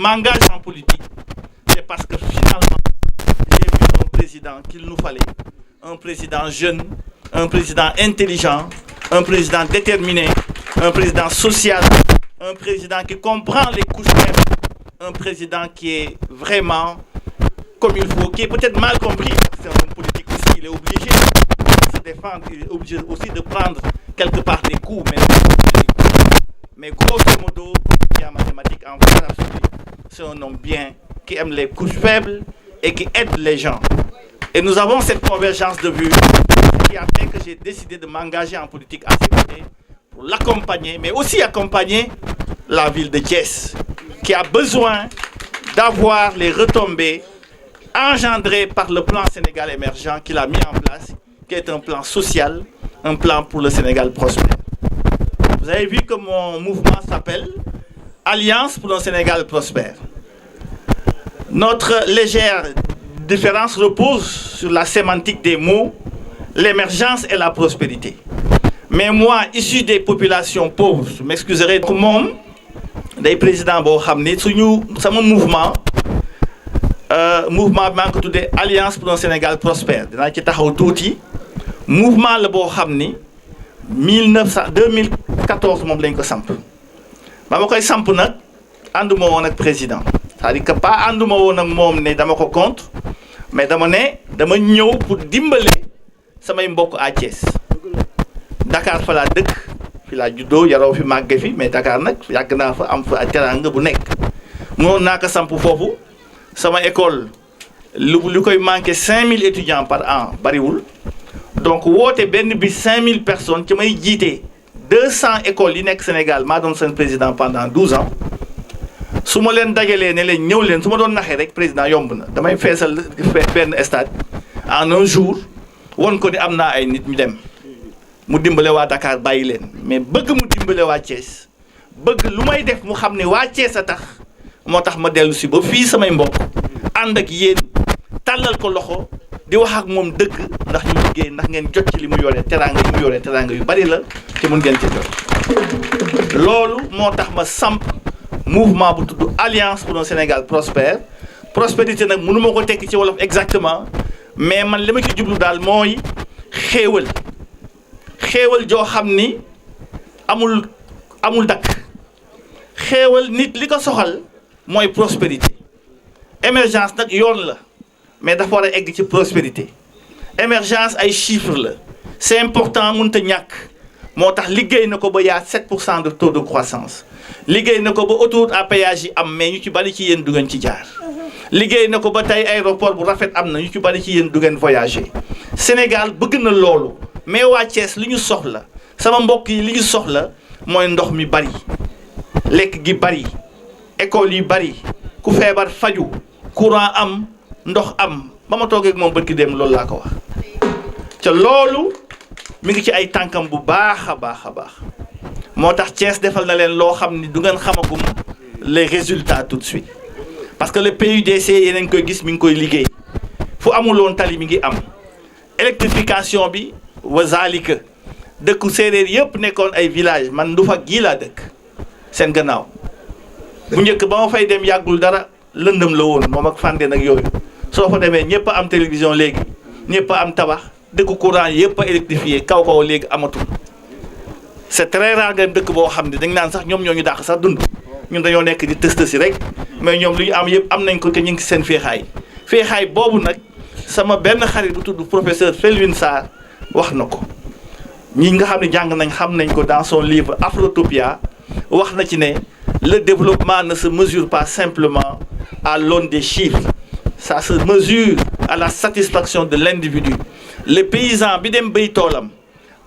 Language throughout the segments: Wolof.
m'engage en politique, c'est parce que finalement, j'ai vu un président qu'il nous fallait, un président jeune, un président intelligent, un président déterminé, un président social, un président qui comprend les couches faibles, un président qui est vraiment comme il faut, qui est peut-être mal compris, parce que c'est un homme politique aussi, il est obligé de se défendre, il est obligé aussi de prendre quelque part des coups, mais grosso modo, il y a mathématique en valeur absolue. C'est un homme bien, qui aime les couches faibles et qui aide les gens. Et nous avons cette convergence de vues qui a fait que j'ai décidé de m'engager en politique à ses côtés pour l'accompagner, mais aussi accompagner la ville de Thiès, qui a besoin d'avoir les retombées engendrées par le plan Sénégal émergent qu'il a mis en place, qui est un plan social, un plan pour le Sénégal prospère. Vous avez vu que mon mouvement s'appelle Alliance pour un Sénégal prospère. Notre légère différence repose sur la sémantique des mots, l'émergence et la prospérité. Mais moi, issu des populations pauvres, je m'excuserai, moom day président boo xam ne sama mouvement bi maa ngi ko tuddee Alliance pour un Sénégal prospère dinaa ci taxaw tuuti mouvement la boo xam ni 2014 moom lañ ko samp ba ma koy samp nag ànduma woon ak président c'est-à-dire que pas ànduma woon ak moom ne dama ko contre mais dama ñëw pour dimbale samay mbokk à Thiès Dakar fa laa dëkk fi laa juddoo yaroo fi màgge fi mais Dakar nag yàgg naa fa am fa teraanga bu nekk mënoon naa ko samp foofu sama école lu koy manqué 5000 étudiants par an bariwul donc woote benn bi 5000 personnes ci may jiite 200 écoles yi nekk Sénégal maa doon seen président pendant 12 ans su ma leen dajalee ne leen ñëw leen su ma doon naxee rek président yomb na damay feesal benn stade en un jour won ko ni am naa ay nit ñu dem mu dimbale waa Dakar bàyyi leen mais bëgg mu dimbale waa Thiès bëgg lu may def mu xam ne waa Thiès a tax moo tax ma dellu si ba fii samay mbokk ànd ak yéen tàllal ko loxo di wax ak moom dëgg ndax ñu liggéey ndax ngeen jot ci li mu yore teraanga yu bari la te mun ngeen ci jot loolu moo tax ma samp mouvement bu tudd Alliance pour un Sénégal prospère prospérité nag mënu ma ko tekki ci wolof exactement mais man li ma ci jublu daal mooy xéewal joo xam ni amul dakk xéewal nit li ko soxal mooy prospérité émergence nag yoon la mais dafa war a egg ci prospérité émergence ay chiffres la c'est important mënut a ñàkk moo tax liggéey na ko ba yaa 7% de taux de croissance liggéey na ko ba autoroute à péage yi am mais ñu ci bari ci yéen du ngeen ci jaar liggéey na ko ba tey aéroport bu rafet am na ñu ci bari ci yéen du ngeen voyager Sénégal bëgg na loolu mais waa Thiès li ñu soxla sama mbokk yi li ñu soxla mooy ndox mi bari lekk gi bari école yi bari ku feebar faju courant am ndox am ba ma toogee ak moom bërki dem loolu laa ko wax ca loolu mi ngi ci ay tànkam bu baax a baax moo tax Thiès defal na leen loo xam ni du ngeen xamagum les résultats tout de suite parce que le PUDC yéen a ngi koy gis mi ngi koy liggéey fu amuloon tali mi ngi am électrification bi wazalika dëkku séeréer yëpp nekkoon ay village man du fa gii laa dëkk seen gannaaw bu njëkk ba ma fay dem yàggul dara lëndëm la woon moom ak Fandène ak yooyu soo fa demee ñëpp a am télévision léegi ñëpp a am tabax dëkku courant yëpp a électrifié kaw léegi amatul c'est très rare nga dëkk boo xam ne dañ naan sax ñoom ñoo ñu dàq sax dund ñun dañoo nekk di test si rek mais ñoom lu ñu am yëpp am nañ ko te ñu ngi seen féexaay boobu nag sama benn xarit bu tudd professeur Felwine Sarr wax na ko ñi nga xam ne jàng nañ xam nañ ko dans son livre Afrotopia wax na ci ne le développement ne se mesure pas simplement à l'aune des chiffres ça se mesure à la satisfaction de l'individu le paysan bi dem béy toolam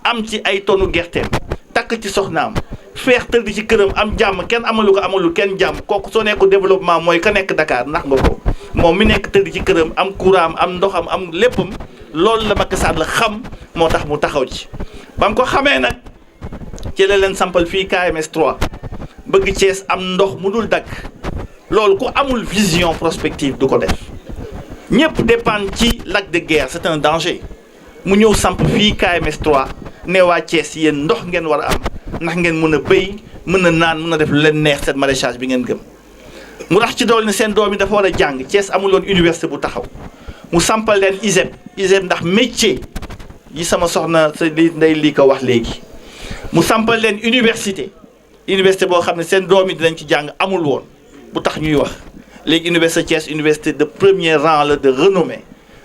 am ci ay tonu gerteem takk ci soxnaam feex tëdd ci këram am jàmm kenn amalul kenn jàmm kooku soo nekk développement mooy ka nekk Dakar ndax nga ko moom mi nekk tëdd ci këram am courant am ndoxam am léppam loolu la Macky Sall xam moo tax mu taxaw ci ba mu ko xamee nag ci la leen sampal fii KMS 3 bëgg Thiès am ndox mu dul dakk loolu ku amul vision prospective du ko def ñëpp dépend ci lac de Guiers c'est un danger mu ñëw samp fii KMS 3 ne waa Thiès yéen ndox ngeen war a am ndax ngeen mën a béy mën a naan mën a def lu leen neex seen maraîchage bi ngeen gëm mu rax ci dool ne seen doom yi dafa war a jàng Thiès amuloon université bu taxaw mu sampal leen ISEP ndax métier yi sama soxna sa li ndey lii ko wax léegi mu sampal leen université boo xam ne seen doom yi dinañ ci jàng amul woon bu tax ñuy wax léegi université Thiès université de premier rang la de renommée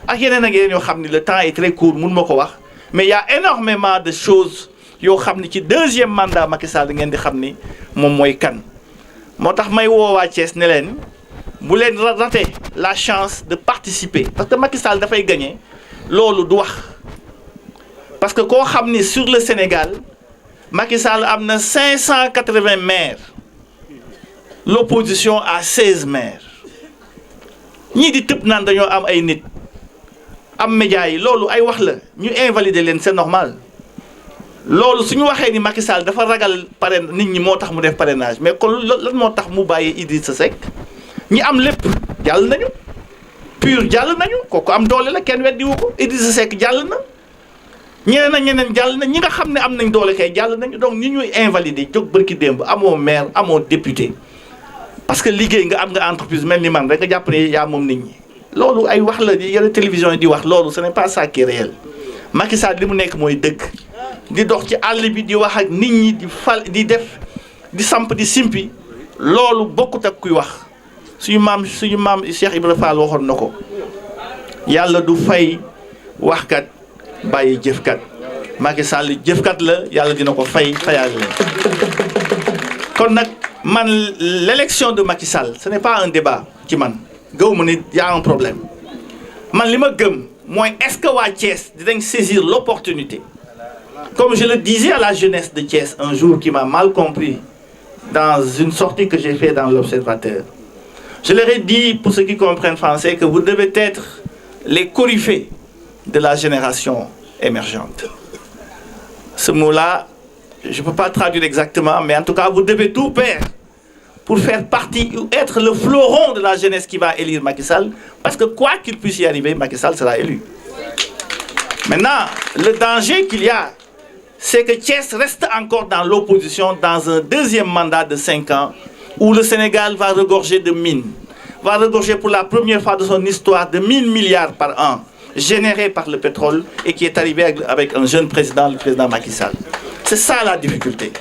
ak yeneen ak yeneen yoo xam ne le temps est très court mun ma ko wax mais il y a énormément de choses yoo xam ne ci deuxième mandat Macky Sall ngeen di xam ni moom mooy kan moo tax may woowaa Thiès ne leen bu leen raté la chance de participer parce que Macky Sall dafay gagner loolu du wax parce que koo xam ni sur le Sénégal Macky Sall am na 580 maires l'opposition a 16 maires ñii di tëb naan dañoo am ay nit am médias yi loolu ay wax la ñu invalider leen c'est normal loolu suñu waxee ni Macky Sall dafa ragal nit ñi moo tax mu def parrainage mais kon lan moo tax mu bàyyi Idrissa Seck ñi am lépp jàll nañu PUR jàll nañu kooku am doole la kenn weddiwu ko Idrissa Seck jàll na ñeneen ak ñeneen jàll na ñi nga xam ne am nañ doole kay jàll nañu donc ñi ñuy invalider jóg bërki démb amoo maire amoo député parce que liggéey nga am nga entreprise mel ni man rek nga jàpp ne yaa moom nit ñi loolu ay wax la yenn télévision yi di wax loolu ce n'est pas ça qui est réel Macky Sall li mu nekk mooy dëgg di dox ci àll bi di wax ak nit ñi di def di samp di simpi loolu bokkut ak kuy wax suñu maam Cheikh Ibrahima Fall waxoon na ko yàlla du fay waxkat bàyyi jëfkat Macky Sall jëfkat la yàlla dina ko fayaal leen kon nag man l'élection de Macky Sall ce n'est pas un débat ci man gëw ma ni y a un problème man li ma gëm mooy est-ce que waa Thiès dinañ saisir l'opportunité comme je le disais à la jeunesse de Thiès un jour qui m'a mal compris dans une sortie que j'ai fait dans l'Observateur je leur ai dit pour ceux qui comprennent français que vous devez être les coryphées de la génération émergente ce mot-là je ne peux pas traduire exactement mais en tout cas vous devez tout faire pour faire partie ou être le fleuron de la jeunesse qui va élire Macky Sall parce que quoi qu'il puisse y arriver Macky Sall sera élu maintenant le danger qu'il y a c'est que Thiès reste encore dans l'opposition dans un deuxième mandat de 5 ans où le Sénégal va regorger de mines va regorger pour la première fois de son histoire de 1000 milliards par an générés par le pétrole et qui est arrivé avec un jeune président le président Macky Sall c'est ça la difficulté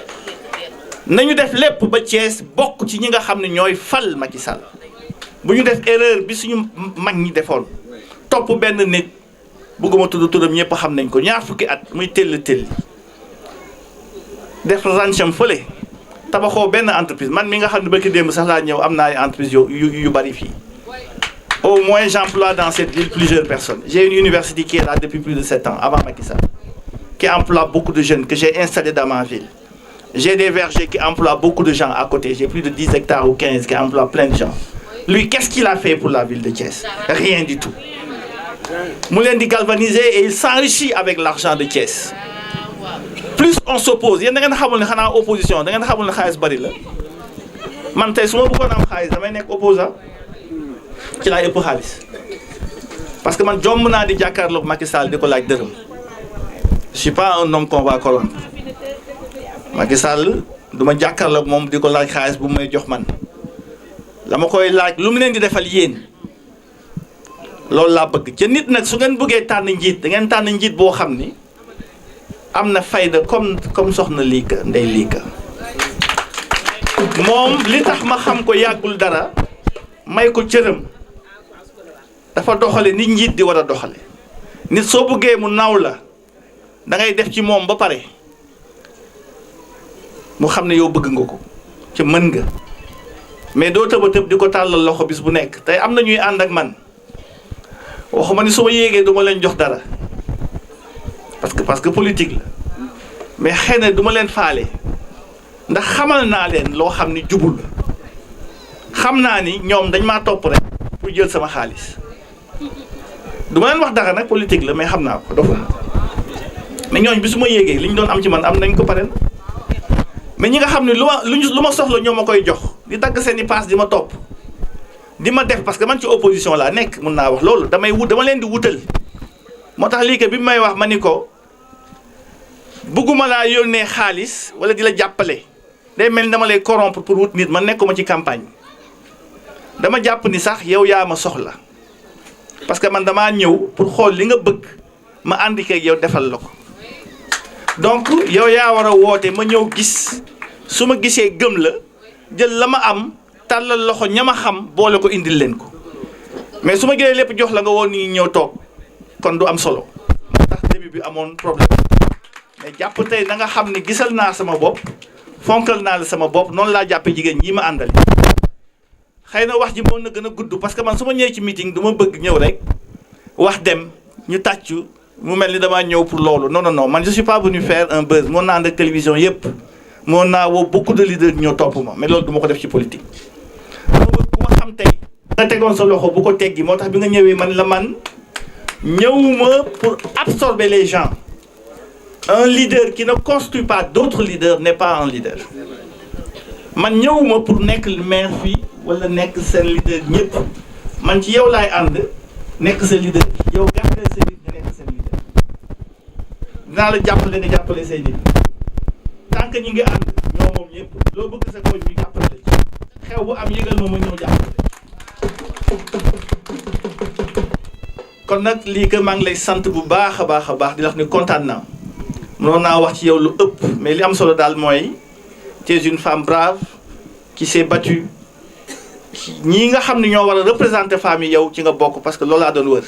nañu def lépp ba Thiès bokk ci ñi nga xam ne ñooy fal Macky Sall bu ñu def erreur bi suñu mag ñi defoon topp benn nit bëgguma tudd turam ñëpp xam nañ ko ñaar fukki at muy telli def rancham fële tabaxoo benn entreprise man mi nga xam ne ba ki démb sax laa ñëw am naa ay entreprise yu bari fii au moins j'emploie dans cette ville plusieurs personnes j'ai une université qui est là depuis plus de 7 ans avant Macky Sall qui emploie beaucoup de jeunes que j'ai installés dans ma ville j'ai des vergers qui emploient beaucoup de gens à côté j'ai plus de 10 hectares ou 15 qui emploient plein de gens lui qu'est-ce qu'il a fait pour la ville de Thiès rien du tout mu leen di galvaniser et il s'enrichit avec l'argent de Thiès plus on s'oppose yéen da ngeen xamul ne xanaa opposition da ngeen xamul ne xaalis bari la man tey su ma bëggoon am xaalis damay nekk opposant ci laay ëpp xaalis parce que man jomm naa di jàkkaarloog Macky Sall di ko laaj dërëm je suis pas un homme qu'on va corrompre Macky Sall du ma jàkkaarloog moom di ko laaj xaalis bu may jox man la ma koy laaj lu mu leen di defal yéen loolu laa bëgg ca nit nag su ngeen bëggee tànn njiit da ngeen tànn njiit boo xam ni am na fayda comme soxna Lika Ndeye Lika moom li tax ma xam ko yàggul dara may ko cëram dafa doxale nit njiit di war a doxale nit soo bëggee mu naw la da ngay def ci moom ba pare mu xam ne yow bëgg nga ko ci mën nga mais doo tëb a tëb di ko tàllal loxo bis bu nekk tey am na ñuy ànd ak man waxuma ni su ma yéegee du ma leen jox dara parce que politique la mais xëy na du ma leen faale ndax xamal naa leen loo xam ni jubul xam naa ni ñoom dañ maa topp rek pour jël sama xaalis du ma leen wax dara nag politique la mais xam naa ko dofuma mais ñooñ bi su ma yéegee li ñu doon am ci man am nañ ko pare na mais ñi nga xam ne lu ma soxla ñoo ma koy jox di dagg seen i paas di ma topp di ma def parce que man ci opposition laa nekk mun naa wax loolu dama leen di wutal moo tax lii bi may wax ma ni ko bëgguma laa yónnee xaalis wala di la jàppale day mel ni dama lay corrompre pour wut nit man nekkuma ci campagne dama jàpp ni sax yow yaa ma soxla parce que man damaa ñëw pour xool li nga bëgg ma àndi ak yow defal la ko donc yow yaa war a woote ma ñëw gis su ma gisee gëm la jël la ma am tàllal loxo ña ma xam boole ko indil leen ko mais su ma jëlee lépp jox la nga woon ni ñëw toog kon du am solo moo tax début bi amoon problème mais jàpp tey na nga xam ne gisal naa sama bopp fonkal naa la sama bopp noonu laa jàppee jigéen ñi ma àndal xëy na wax ji mën na gën a gudd parce que man su ma ñëwee ci meeting du ma bëgg ñëw rek wax dem ñu tàccu mu mel ni damaa ñëw pour loolu non non non man je suis pas venu faire un buzz mën naa ànd ak télévision yëpp mën naa woo beaucoup de leaders ñoo topp ma mais loolu du ma ko def ci politique. dama bëgg ku ma xam tey nga tegoon sa loxo bu ko teggi moo tax bi nga ñëwee man la man ñëwuma pour absorber les gens. Un leader qui ne construit pas d'autres leaders n'est pas un leader man ñëwuma pour nekk maire fii wala nekk seen leader ñëpp man ci yow laay ànd nekk sa leader yow gàttal sa nit nga nekk seen leader dinaa la jàppale nga jàppale say nit tant que ñi ngi ànd ñoo moom ñëpp loo bëgg sa koñ ñu jàppale la ci xew bu am yëgal ma ñëw jàppale kon nag lii que maa ngi lay sant bu baax a baax di wax ni kontaan naa mënoon naa wax ci yow lu ëpp mais li am solo daal mooy tu es une femme brave qui s'est battue ñii nga xam ne ñoo war a représenter femme yi yow ci nga bokk parce que loolu laa doon wër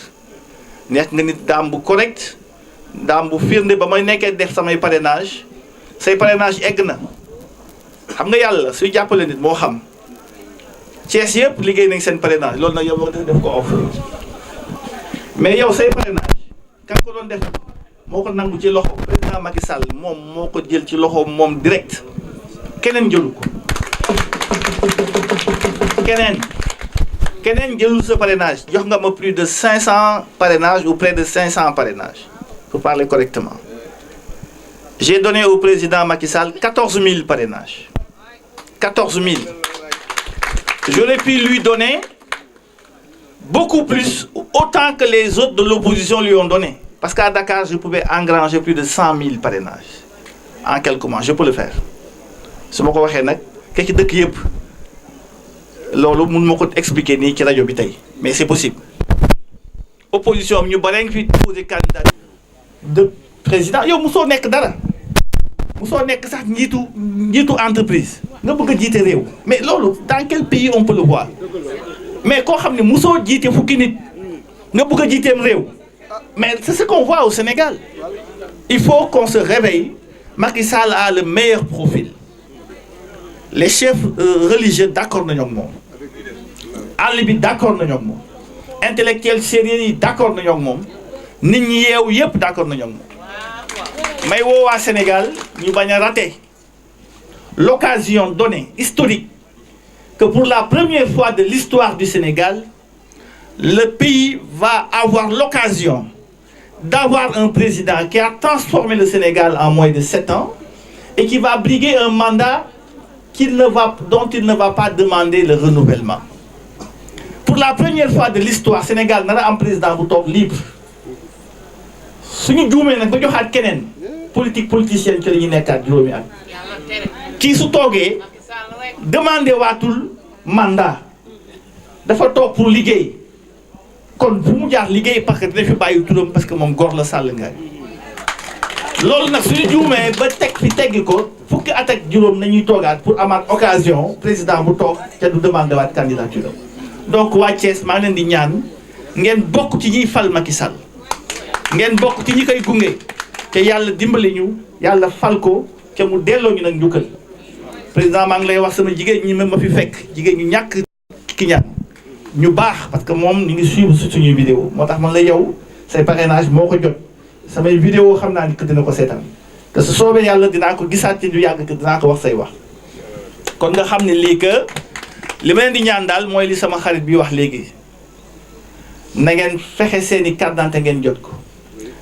nekk nga nit daam bu correct daam bu firnde ba may nekkee def samay parrainage say parrainage egg na xam nga yàlla suy jàppale nit moo xam Thiès yëpp liggéey nañ seen parrainage loolu nag yow war def ko off mais yow say parrainage kan ko doon def moo ko nangu ci loxo président Macky Sall moom moo ko jël ci loxo moom direct keneen jëlu ko keneen jëlul sa parrainage jox nga ma plus de 500 parrainages ou près de 500 parrainages pour parler correctement j'ai donné au président Macky Sall 14 000 parrainages 14 000 j'aurais pu lui donner beaucoup plus autant que les autres de l'opposition lui ont donné. Parce qu'à Dakar, je pouvais engranger plus de 100 000 parrainages en quelques mois. Je peux le faire. Ce que je veux dire, c'est que je peux expliquer ce que je mais c'est possible. Opposition, nous avons posé candidat de président. Yo, nous sommes dara. Nous sommes une entreprise. Nous pouvons dire mais dans quel pays on peut le voir? Mais quand nous sommes dit mais c'est ce qu'on voit au Sénégal. Il faut qu'on se réveille. Macky Sall a le meilleur profil. Les chefs religieux d'accord avec moi. Alibi d'accord avec moi. Intellectuels sérieux d'accord avec moi. Nit ñi yeewu yépp d'accord avec moi. Mais au Sénégal, nous avons raté l'occasion donnée, historique, que pour la première fois de l'histoire du Sénégal, le pays va avoir l'occasion d'avoir un président qui a transformé le Sénégal en moins de 7 ans et qui va briguer un mandat dont il ne va pas demander le renouvellement. Pour la première fois de l'histoire, le Sénégal n'a un président libre. Si nous avons une politique politicienne qui se demande watul mandat dafa tok pour liguey kon fu mu jaar liguey parce que dina fi bayyi turam parce que mom gor la sall ngaay lolou nak suñu juumé ba tek fi teggi ko fukki at ak juroom nañuy togaat pour amaat occasion président bu tok té du demander waat candidature donc wa Thiès ma ngi leen di ñaan ngeen bokk ci ñi fal Macky Sall ngeen bokk ci ñi koy gungé té yalla dimbali ñu yalla fal ko té mu dello ñu nak ñukal président maa ngi lay wax sama jigéen ñi même ma fi fekk jigéen ñu ñàkk ki ñaan ñu baax parce que moom ñu ngi suivre suñuy vidéo moo tax man la yow say parrainage moo ko jot samay vidéo xam naa ni que dina ko seetaan te su soobee yàlla dinaa ko gisaat ci du yàgg que dinaa ko wax say wax kon nga xam ne lii que li ma leen di ñaan daal mooy li sama xarit bi wax léegi na ngeen fexe seeni carte d'identité ngeen jot ko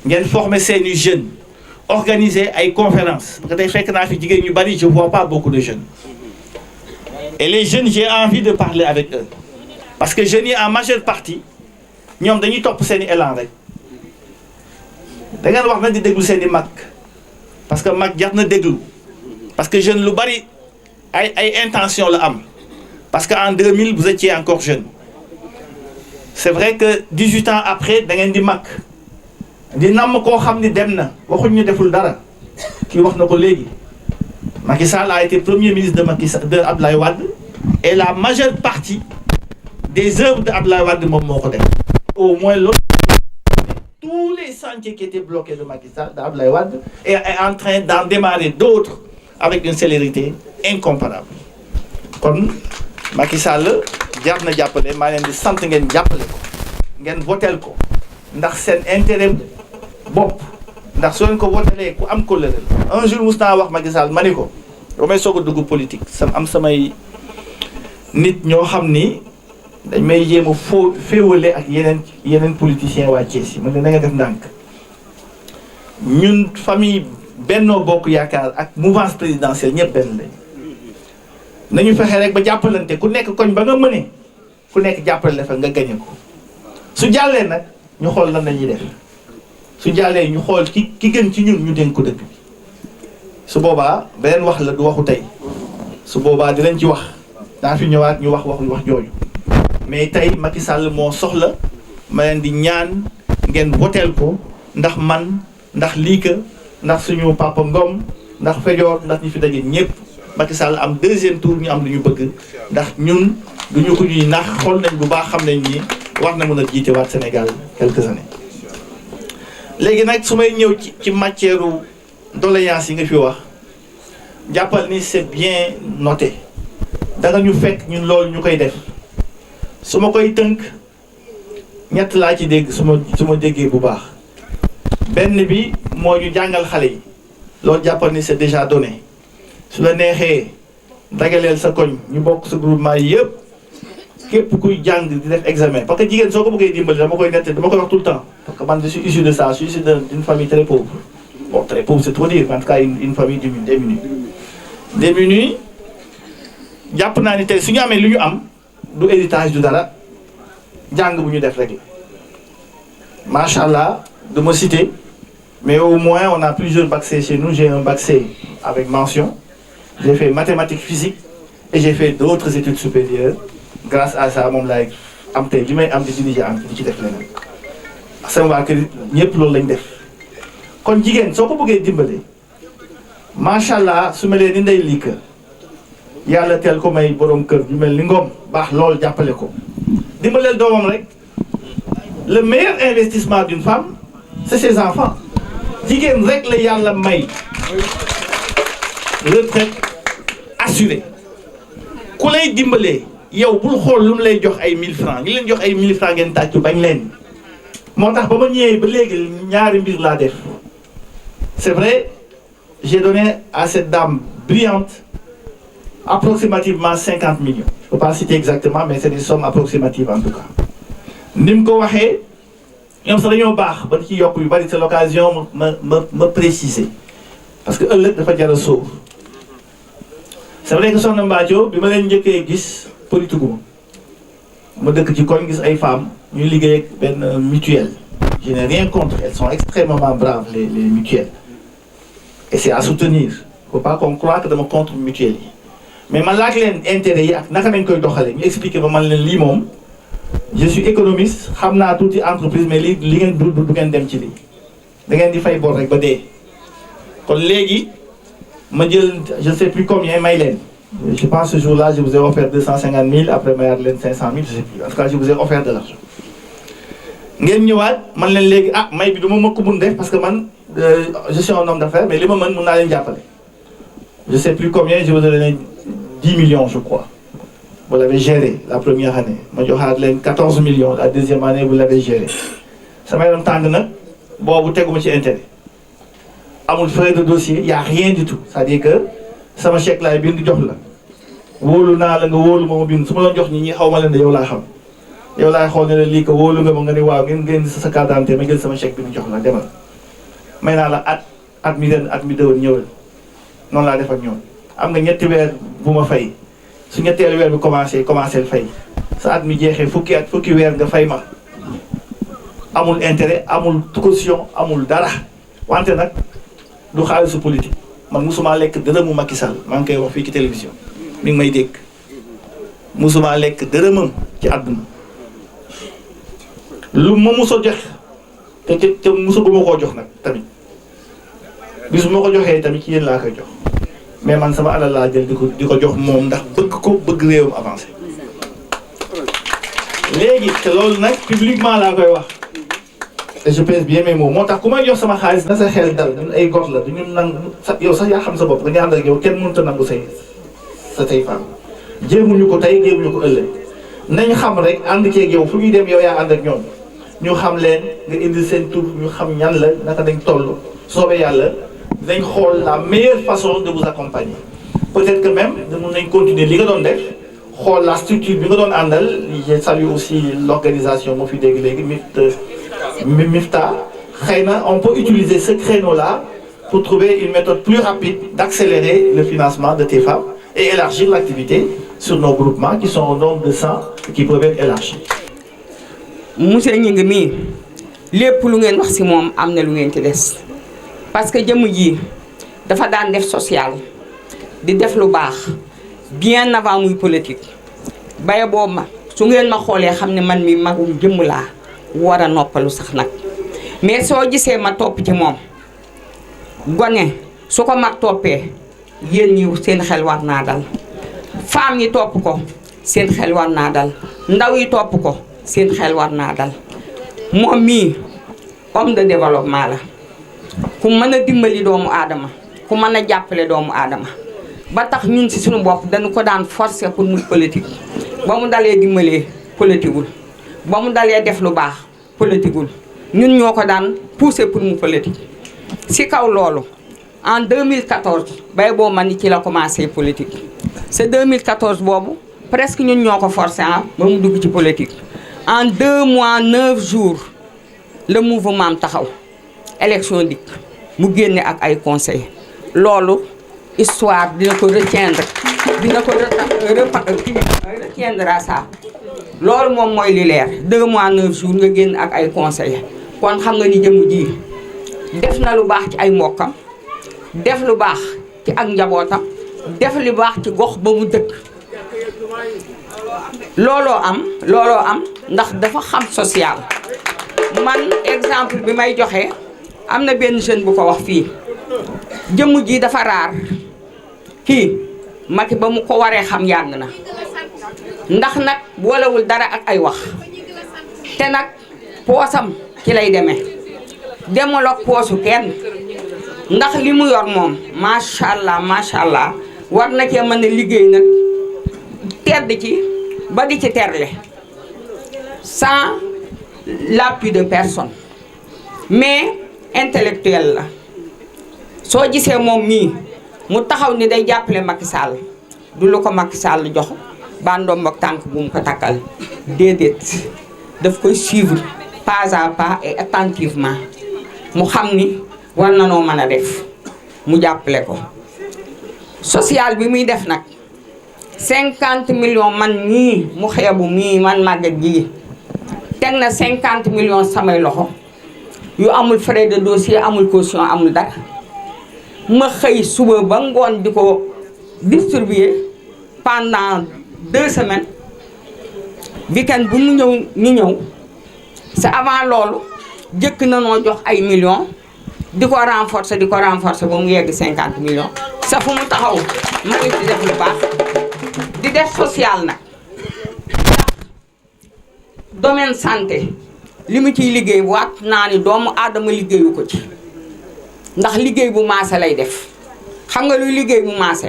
ngeen former seeni jeunes organiser ay conférences parce que tey fekk naa fi jigéen ñu bari je vois pas beaucoup de jeunes et les jeunes j'ai envie de parler avec eux parce que jeunes yi en majeure partie ñoom dañuy topp seeni élan rek da ngeen wax nag di déglu seeni mag parce que mag jar na déglu parce que jeune lu bari ay intention la am parce qu'en 2000 vous étiez encore jeune. C'est vrai que 18 ans après da ngeen di mag di nam koo xam ni dem na waxuñ ñu deful dara kii wax na ko léegi Macky Sall a été premier ministre de Abdoulaye Wade et la majeure partie des œuvres de Abdoulaye Wade moom moo ko def. Au moins l'autre, tous les sentiers qui étaient bloqués de Macky Sall, d'Abdoulaye Wade, est en train d'en démarrer d'autres avec une célérité incomparable. Kon Macky Sall jar na jàppale maa leen di sant ngeen jàppale ko ngeen votel ko ndax seen intérêt bopp ndax soo leen ko votelee ku am kóllëre la. Un jour mus naa wax Macky Sall ma ni ko ba may soog a dugg politique am samay nit ñoo xam ni dañ may jéem a féewale ak yeneen politiciens waa Thiès yi man ne na nga def ndànk ñun famille Benno Bokk Yaakaar ak mouvance présidentielle ñëpp benn lañ nañu fexe rek ba jàppalante ku nekk koñ ba nga mëne ku nekk jàppale fa nga gañe ko su jàllee nag ñu xool lan la ñuy def su jàllee ñu xool ki gën ci ñun ñu dénk ko dëkk bi su boobaa beneen wax la du waxu tey su boobaa dinañ ci wax daa fi ñëwaat ñu wax jooju mais tey Macky Sall moo soxla ma leen di ñaan ngeen woteel ko ndax man ndax liika ndax suñu papa Ngom ndax Fejoor ndax ñi fi daje ñëpp Macky Sall am deuxième tour ñu am lu ñu bëgg ndax ñun duñu ko ñuy nax xool nañ bu baax xam nañ ni war na mën a jiite waat Sénégal quelques années. léegi nag su may ñëw ci matière doléance yi nga fi wax jàppal ni c'est bien noté da nga ñu fekk ñun loolu ñu koy def su ma koy tënk ñett laa ci dégg su ma déggee bu baax benn bi moo ñu jàngal xale yi loolu jàppal ni c'est déjà donné su la neexee dagaleel sa koñ ñu bokk sa groupement yi yëpp képp kuy jàng di def examen parce que jigéen soo ko bëggee dimbali dama koy nette dama koy wax tout le temps parce que man je suis issu de ça je suis issu d'une famille très pauvre bon très pauvre c'est trop dire en tout cas une famille démunie jàpp naa ni tey su ñu amee lu ñu am du héritage du dara jàng bu ñu def rek la macha allah de me citer mais au moins on a plusieurs bacs C chez nous j'ai un bac C avec mention j'ai fait mathématiques physique et j'ai fait d'autres études supérieures grâce à ça moom laay am tey li may am di diriger am di ci def leneen sama waa kër ñëpp loolu lañ def kon jigéen soo ko bëggee dimbale macha allah su melee ni ndey lii kër yàlla teel ko may borom kër yu mel ni Ngom baax loolu jàppale ko dimbaleel doomam rek le meilleur investissement d'une femme c'est ses enfants jigéen rek la yàlla may retraite assurée ku lay dimbalee yow bul xool lu mu lay jox ay 1000 francs ñu leen jox ay 1000 francs ngeen tàccu bañ leen moo tax ba ma ñëwee ba léegi ñaari mbir laa def c'est vrai j'ai donné à cette dame brillante approximativement 50 millions je peux pas citer exactement mais c'est des sommes approximatives en tout cas ni mu ko waxee ñoom sax dañoo baax ba ci yokk yu bari c'est l'occasion ma préciser parce que ëllëg dafa jar a sóor c'est vrai que soxna Mbathio bi ma leen njëkkee gis politique ma dëkk ci koñ gis ay femmes ñuy liggéey ak benn mutuelle je n'ai rien contre elles sont extrêmement braves les mutuelles et c'est à soutenir faut pas qu'on croie que dama contre mutuelle yi mais man laaj leen intérêt yi ak naka nañ koy doxalee ñu expliquer ba man leen lii moom je suis économiste xam naa tuuti entreprise mais li ngeen du ngeen dem ci lii da ngeen di fay bor rek ba dee kon léegi ma jël je ne sais plus combien may leen je pense ce jour-là je vous ai offert 250 000 après ma yaat leen 500 000 je sais plus en tout cas je vous ai offert de l'argent ngeen ñëwaat man leen léegi ah may bi du ma ko mun def parce que man je suis un homme d'affaires mais li ma mën mun naa leen jàppale je sais plus combien je vous ai donné 10 millions je crois vous l'avez géré la première année ma joxaat leen 14 millions la deuxième année vous l'avez géré sama yaram tàng nag boobu teguma ci intérêt amul frais de dossier y a rien du tout c'est-à-dire que sama chèque laay bind jox la wóolu naa la nga wóolu ma bind su ma doon jox ñi xaw ma leen de yow laa xam yow laay xool ne la lii ko wóolu nga ma nga ne waaw ngeen sa carte d'identité ma jël sama chèque bind jox la demal may naa la at mi ren at mi déwén ñëwal noonu laa def ak ñoom am nga ñetti weer bu ma fay su ñetteelu weer bi commencé fay sa at mi jeexee fukki weer nga fay ma amul intérêt amul caution amul dara wante nag du xaalisu politique man musuma lekk dërëmu Macky Sall maa ngi koy wax fii ci télévision mi ngi may dégg musuma lekk dërëmam ci àdduna lu ma musa jox te musaguma koo jox nag tamit bis bu ma ko joxee tamit ci yéen laa koy jox mais man sama alal laa jël di ko jox moom ndax bëgg ko bëgg réewam avancé léegi te loolu nag publiquement laa koy wax et je pèse bien mes mots moo tax ku may jox sama xaalis na sa xel dal ñun ay góor la du ñun nangu yow sax yaa xam sa bopp nga ànd ak yow kenn mënut a nangu say femme jéemuñu ko tey jéemuñu ko ëllëg nañ xam rek ànd ceeg yow fu ñuy dem yow yaa ànd ak ñoom ñu xam leen nga indi seen tur ñu xam ñan la naka dañ toll soobee yàlla dañ xool la meilleure façon de vous accompagner peut-être que même mën nañ continuer li nga doon def xool la structure bi nga doon àndal je salue aussi l'organisation moo fi dégg léegi MIFTA xëy na on peut utiliser ce créneau là pour trouver une méthode plus rapide d'accélérer le financement de tes femmes et élargir l'activité sur nos groupements qui sont au nombre de 100 qui peuvent être élargis. monsieur Gningue mii lépp lu ngeen wax ci moom am na lu ngeen ci des parce que jëmm ji dafa daan def social di def lu baax bien avant muy politique baye boobu ma su ngeen ma xoolee xam ne man mi magum jëmm laa war a noppalu sax nag mais soo gisee ma topp ci moom gone su ko mag toppee yéen ñi seen xel war naa dal femme yi topp ko seen xel war naa dal ndaw yi topp ko seen xel war naa dal moom mii homme de développement la ku mën a dimbali doomu aadama ku mën a jàppale doomu aadama ba tax ñun ci suñu bopp dañu ko daan forcer pour muy politique ba mu dalee dimbalee politiqueul ba mu dalee def lu baax politiqueul ñun ñoo ko daan pousser pour mu politique ci kaw loolu en 2014 bay boo man ni ci la commencé politique c'est 2014 boobu presque ñun ñoo ko forcé ba mu dugg ci politique en 2 mois 9 jours le mouvement taxaw élection dikk mu génne ak ay conseils loolu histoire dina ko retiendra ça loolu moom mooy li leer 2 mois 9 jours nga génn ak ay conseils kon xam nga ni jëmm ji def na lu baax ci ay mbokkam def lu baax ci ak njabootam def lu baax ci gox ba mu dëkk looloo am ndax dafa xam social man exemple bi may joxe am na benn jeune bu ko wax fii jëmm ji dafa raar kii Macky ba mu ko waree xam yàgg na ndax nag boolewul dara ak ay wax te nag poosam ci lay demee demul ak poosu kenn ndax li mu yor moom macha allah war na cee mën a liggéey nag tedd ci ba di ci terle sans l'appui de personne mais intellectuel la soo gisee moom mii mu taxaw ni day jàppale Macky Sall du lu ko Macky Sall jox ba ndoom ak tànk bu mu ko takkal déedéet daf koy suivre pas à pas et attentivement mu xam ni war na noo mën a def mu jàppale ko social bi muy def nag 50 millions man nii mu xeebu mii man màgget gi teg na 50 millions samay loxo yu amul frais de dossier amul caution amul dara ma xëy suba ba ngoon di ko distribuer pendant 2 semaines weekend bu mu ñëw ñu ñëw c'est avant loolu jëkk na noo jox ay millions di ko renforcer ba mu yegg 50 millions sa fu mu taxaw ma ngi di def lu baax di def social nag domaine santé li mu ciy liggéey waat naa ni doomu aadama liggéeyu ko ci ndax liggéey bu maase lay def xam nga luy liggéey bu maase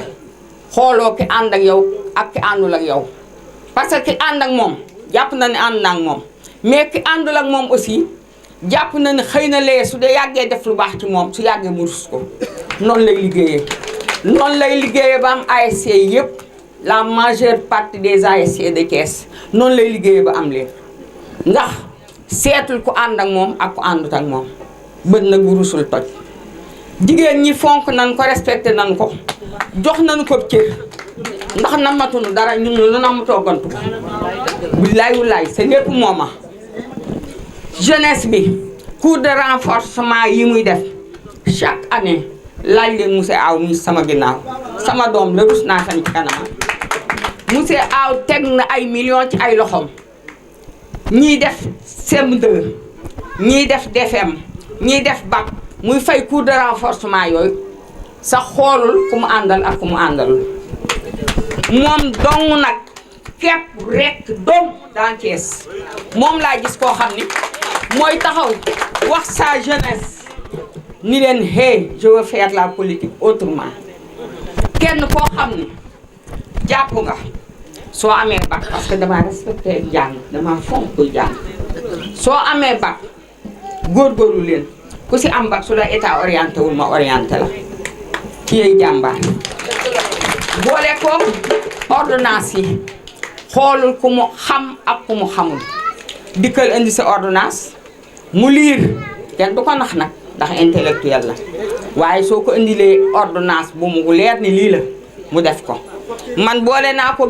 xooloo ki ànd ak yow ak ki àndul ak yow parce que ki ànd ak moom jàpp na ne ànd na ak moom mais ki àndul ak moom aussi jàpp na ne xëy na lee su dee yàggee def lu baax ci moom su yàggee mu rus ko noonu lay liggéeyee ba am ASC yëpp la majeure partie des ASC de Thiès noonu lay liggéeyee ba am leen ndax seetul ku ànd ak moom ak ku àndut ak moom bët nag bu rusul toj jigéen ñi fonk nan ko respecté nan ko jox nañu ko cër ndax namatunu dara ñun lu namu toogantu billaay wulaay c'est lépp mooma jeunesse bi cours de renforcement yi muy def chaque année laaj leen monsieur Aw mi sama ginnaaw sama doom la rus naa tan ci kanama monsieur Aw teg na ay millions ci ay loxoom ñii def CM2 ñii def DFM ñii def bac muy fay cours de renforcement yooyu sax xoolul ku mu àndal ak ku mu àndalul moom dong nag képp rek dong dans Thiès moom laa gis koo xam ni mooy taxaw wax sa jeunesse ni leen hey je veux faire la politique autrement kenn koo xam ni jàpp nga soo amee bac parce que dama respecté jàng dama fonk jàng soo amee bac góorgóorlu leen ku si am bac su la état orienté wul ma orienté la ki yey jàmbaar boole ko ordonnance yi xoolul ku mu xam ak ku mu xamul dikkal indi sa ordonnance mu liir kenn du ko nax nag ndax intellectuel la waaye soo ko indilee ordonnance bu mu leer ni lii la mu def ko man boole naa ko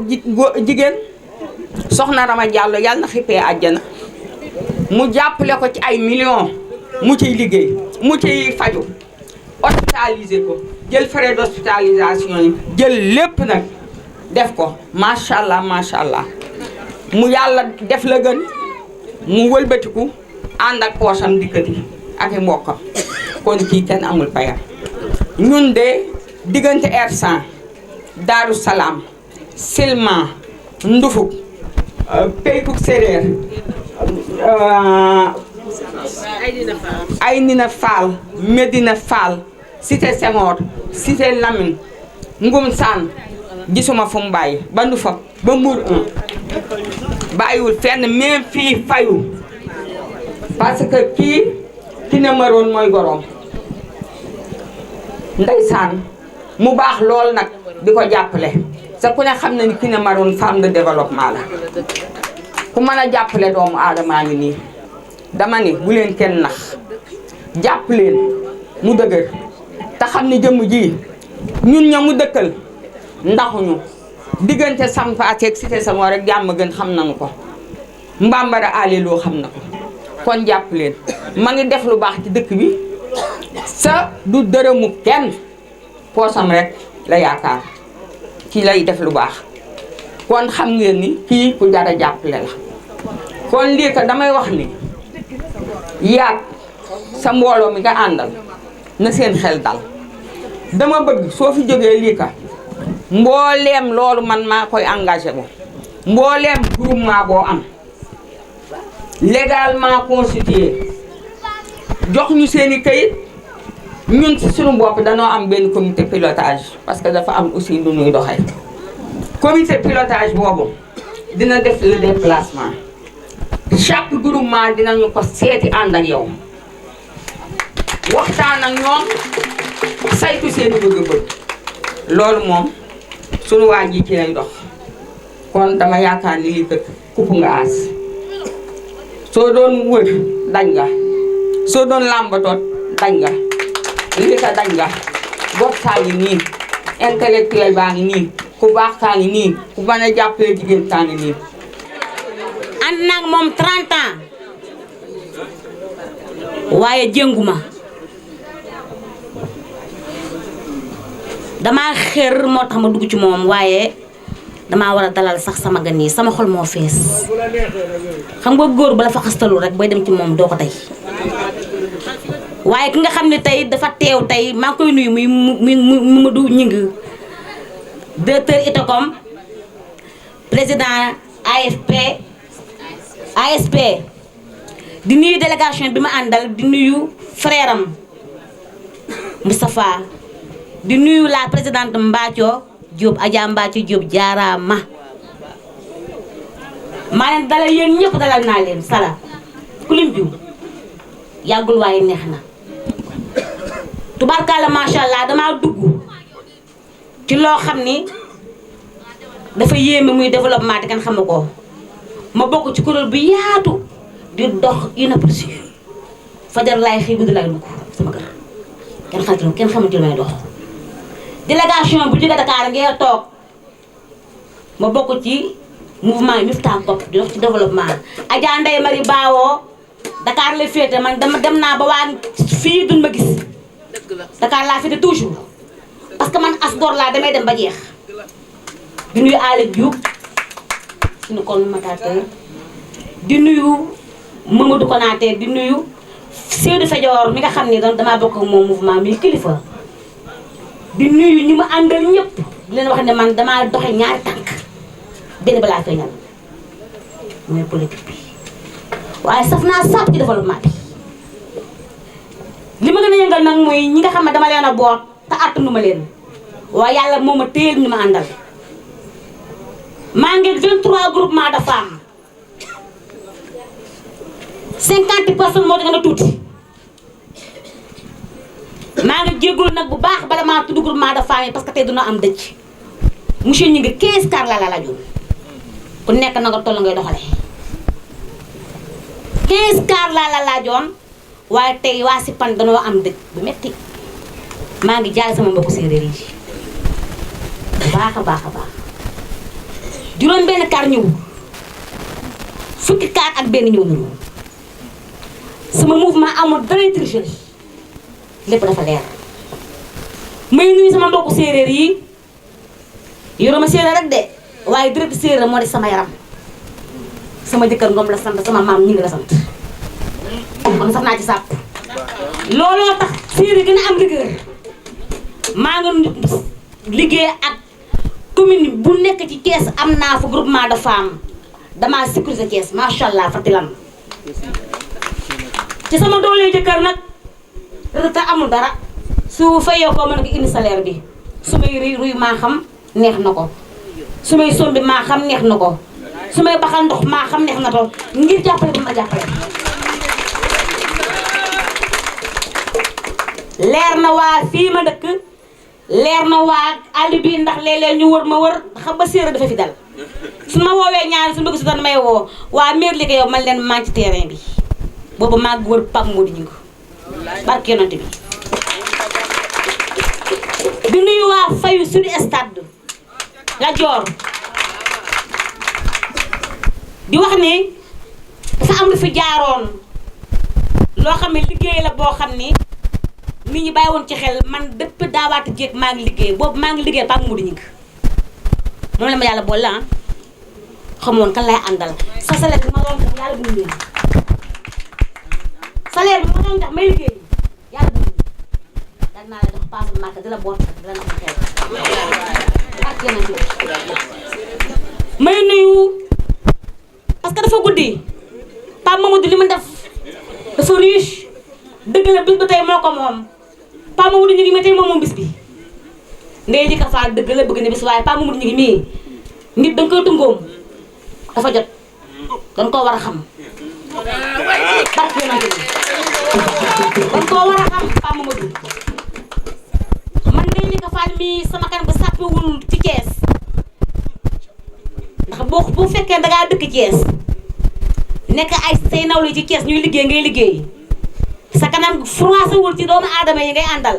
jigéen soxna Rama Diallo yàlla na xippee àjjana mu jàppale ko ci ay millions mu ciy liggéey mu ciy faju hospitalisé ko jël frais d'hospitalisation yi jël lépp nag def ko macha allah mu yàlla def la gën mu wëlbatiku ànd ak poosam dikkati ak i mbokkam kon kii kenn amul payam ñun de diggante R100 Daaru Salaam Silma Ndufuk Peykuk Séréer Aydina Fall Medina Fall Cité Senghor Cité Lamine Ngum Saan gisuma fu mu bàyyi ba Ndufuk ba Mbour 1 bàyyiwul fenn même fii fayu parce que kii ki ne maroon mooy goroom ndeysaan mu baax lool nag di ko jàppale sa ku ne xam na ni ki ne maroon femme de développement la ku mën a jàppale doomu aadamaa ngi nii dama ni bu leen kenn nax jàpp leen mu dëgër te xam ni jëmm ji ñun ña mu dëkkal ndaxuñu diggante Sampateeg Cité Senghor rek jàmm gën xam nañu ko Mbambara aleloo xam na ko kon jàpp leen ma ngi def lu baax ci dëkk bi sa du dërëmu kenn poosam rek la yaakaar kii lay def lu baax kon xam ngeen ni kii ku jar a jàppale la kon lii ka damay wax ni yaag sa mbooloo mi nga àndal na seen xel dal dama bëgg soo fi jógee lii ka mbooleem loolu man maa koy engagé bo mbooleem groupement boo am légalement constitué jox ñu seeni kayit ñun ci suñu bopp danoo am benn comité pilotage parce que dafa am aussi lu ñuy doxee comité pilotage boobu dina def le déplacement chaque groupement dinañu ko seeti ànd ak yow waxtaan ak ñoom saytu seeni bëgg-bëgg loolu moom suñu waa ji ci lay dox kon dama yaakaar ni lii dëkk kupp nga aas soo doon wër dañ nga soo doon làmbatoot dañ nga lii ka dañ nga gox saa ngi nii intellectuel baa ngi nii ku baax kaa ngi nii ku mën a jàppale jigéen kaa ngi nii ànd naag moom 30 ans waaye jënguma damaa xër moo tax ma dugg ci moom waaye damaa war a dalal sax sama gan yi sama xol moo fees xam nga góor ba la fa xastalu rek booy dem ci moom doo ko tey waaye ki nga xam ne tey dafa teew tey maa ngi koy nuyu muy Mamadou Gningue directeur ITOCOM président ASP di nuyu délégation bi ma àndal di nuyu frère am Moustapha di nuyu la présidente Mbathio Diop Adja Mbathio Diop jaaraama maa leen dalal yéen ñëpp dalal naa leen sala ku lim jiw yàggul waaye neex na tubarkalla macha allah damaa dugg ci loo xam ni dafa yéeme muy développement te kenn xamu ko ma bokk ci kuréel bu yaatu di dox inaperçu fajar laay xëy guddi laay dugg sama kër kenn xamante lu may dox délégation bu jóge Dakar ngeen toog ma bokk ci mouvement yi Miftah Kopp di dox ci développement Adja Ndeye Marie Bawo Dakar la féete man dem naa ba waa fii duñ ma gis Dakar laa féete toujours parce que man as gor laa damay dem ba jeex di nuyu Aliou Diouf suñu commentateur di nuyu Mamadou Konaté di nuyu Seydou Fadior mi nga xam ne damaa bokk ak moom mouvement mi kilifa di nuyu ñi ma àndal ñëpp di leen wax ne man damaa doxe ñaari tànk benn balaa feeñal mooy politique bi waaye saf naa sàpp ci développement bi li ma gën a yëngal nag mooy ñi nga xam ne dama leen a boot te attanu ma leen waaye yàlla moo ma téyel ñu ma àndal maa ngi 23 groupement de femmes 50 personnes moo di gën a tuuti maa ngi jéggul nag bu baax bala maa tudd groupement de femmes yi parce que tey dina am dëcc monsieur ñi ngi 15 car la laajoon ku nekk na nga toll ngay doxale 15 car la laajoon waaye tey waa Sipan danoo am dëj bu metti maa ngi jaay sama mbokku séeréer yi bu baax a baax a baax juróom benn car ñëw fukki car ak benn ñëw nañu sama mouvement amul dara tricherie lépp dafa leer may nuyu sama mbokku séeréer yi yoroo ma séeréer rek de waaye direct séeréer moo di sama yaram sama jëkkër Ngom la sant sama maam ñi ngi la sant kon sax naa ci sàpp looloo tax séeréer gën a am rigueur maa nga liggéey ak commune bu nekk ci Thiès am naa fa groupement de femmes damaa sécuriser Thiès macha allah fatilam ci sama doole jëkkër nag te amul dara su fayoo ko mën a indi salaire bi su may ruy maa xam neex na ko su may sombi maa xam neex na ko su may baxal ndox maa xam neex na ko ngir jàppale bu ma jàppale leer na waa fii ma dëkk leer na waa àll bi ndax léeg-léeg ñu wër ma wër xam ba séeréer dafa fi dal su ma woowee ñaari su bëgg si doon may woo waa miir li ko yow man leen maa ci terrain bi boobu maa ngi wër Pape Modou Gningue barke yonante bi di nuyu waa fayu suñu stade la Dior di wax ni dafa am lu fi jaaroon loo xam ne liggéey la boo xam ni nit ñi bàyyi woon ci xel man depuis daawaati jéeg maa ngi liggéey boobu maa ngi liggéey Pape Modou Gningue moom la ma yàlla boole ah xamoon kan lay àndal sa salaire bi ma doon jox yàlla bu ñu salaire bi ma doon jox may liggéey yàlla bu ñu daan naa la jox passe màkk di la boot di la nax xel ak yeneen bi may nuyu parce que dafa guddi Pape Mamadou li mu def dafa riche dëgg la bis ba tey moo ko moom Pape Mamadou ñu ngi tey moom bis bi ndey ji ka faal dëgg la bëgg na bis waaye Pape Mamadou ñu ngi mii nit danga koy tungoom dafa jot dañ koo war a xam barke yonante bi dañ koo war a xam Pape Mamadou man ndey ji ka faal mii sama kanam ba sàppiwul ci Thiès ndax bu fekkee dangaa dëkk Thiès nekk ay say nawle ci Thiès ñuy liggéey ngay liggéey sa kanam froissé wul ci doomu aadama yi ngay àndal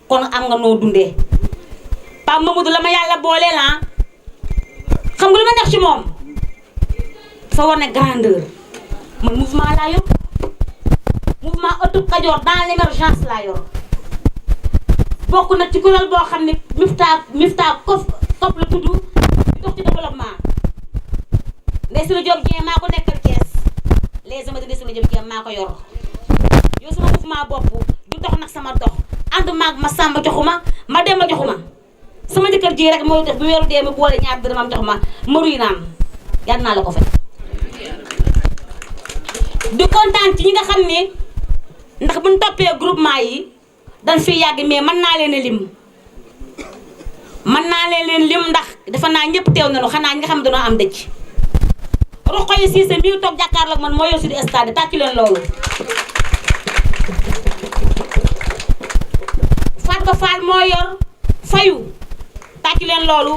kon am nga noo dundee Pape Mamadou la ma yàlla boole la xam nga lu ma neex ci moom dafa war ne grandeur man mouvement laa yor mouvement ëttu Kajoor dans l'émergence laa yor bokk na ci kuréel boo xam ne Mifta kof la tudd di dox ci développement Ndeye Sila Diop Dieng maa ko nekkal Thiès les amis de Ndeye Sila Diop Dieng maa ko yor yow sama mouvement bopp du dox nag sama dox ànd maag ma sàmba joxuma ma dem ma joxuma sama jëkkër ji rek mooy def bu weeru dee ma boole ñaar dërëmam jox ma ruy naan yàlla naa la ko fay di kontaan ci ñi nga xam ne ndax buñ toppee groupement yi dañ fi yàgg mais mën naa leen lim ndax defe naa ñëpp teew nañu xanaa ñi nga xam ne dañoo am dëcc Rokhaya Cissé mii toog jàkkaarloog man moo yor si di stade tàccu leen loolu Fatou Fall moo yor fayu tàccu leen loolu